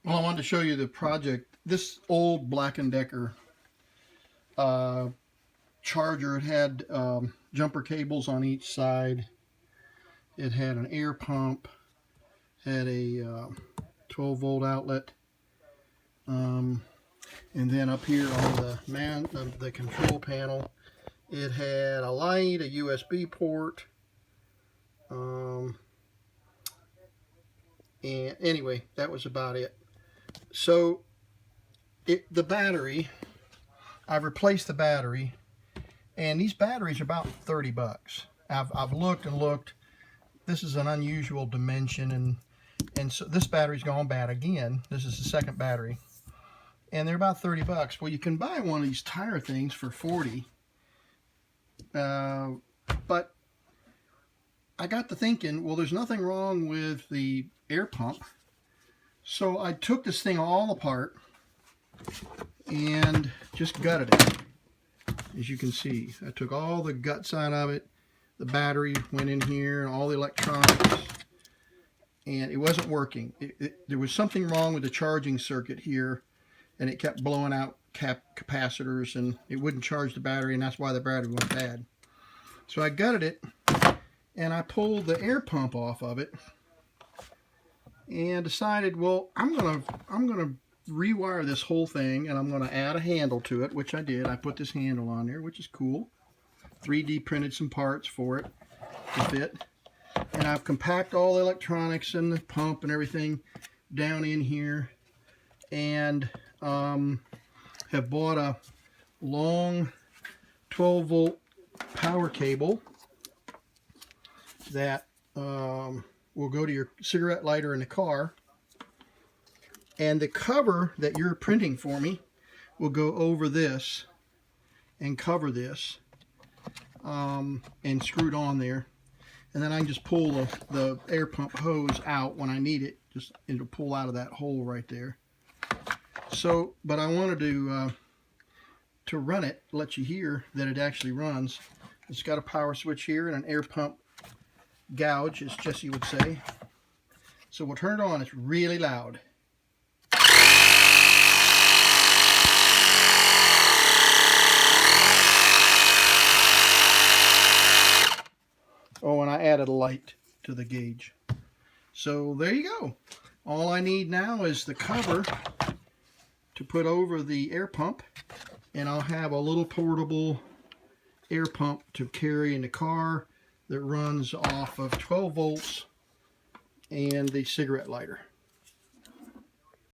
Well, I wanted to show you the project. This old Black & Decker charger, it had jumper cables on each side. It had an air pump, had a 12-volt outlet, and then up here on the control panel, it had a light, a USB port, and anyway, that was about it. So the battery, I've replaced the battery, and these batteries are about 30 bucks. I've looked and looked. This is an unusual dimension, and so this battery's gone bad again. This is the second battery, and they're about 30 bucks. Well, you can buy one of these tire things for 40, but I got to thinking, well, there's nothing wrong with the air pump. So I took this thing all apart and just gutted it. As you can see, I took all the guts out of it. The battery went in here and all the electronics, and it wasn't working. There was something wrong with the charging circuit here, and it kept blowing out capacitors, and it wouldn't charge the battery, and that's why the battery went bad. So I gutted it, and I pulled the air pump off of it, and decided, well, I'm gonna rewire this whole thing, and I'm gonna add a handle to it, which I did. I put this handle on there, which is cool. 3D printed some parts for it to fit, and I've compacted all the electronics and the pump and everything down in here, and have bought a long 12-volt power cable that will go to your cigarette lighter in the car, and the cover that you're printing for me will go over this and cover this, and screwed on there, and then I can just pull the air pump hose out when I need it. Just it'll pull out of that hole right there. So, but I wanted to run it, let you hear that it actually runs. It's got a power switch here and an air pump gouge, as Jesse would say. So we'll turn it on. It's really loud. Oh, and I added a light to the gauge. So there you go. All I need now is the cover to put over the air pump, and I'll have a little portable air pump to carry in the car that runs off of 12 volts and the cigarette lighter.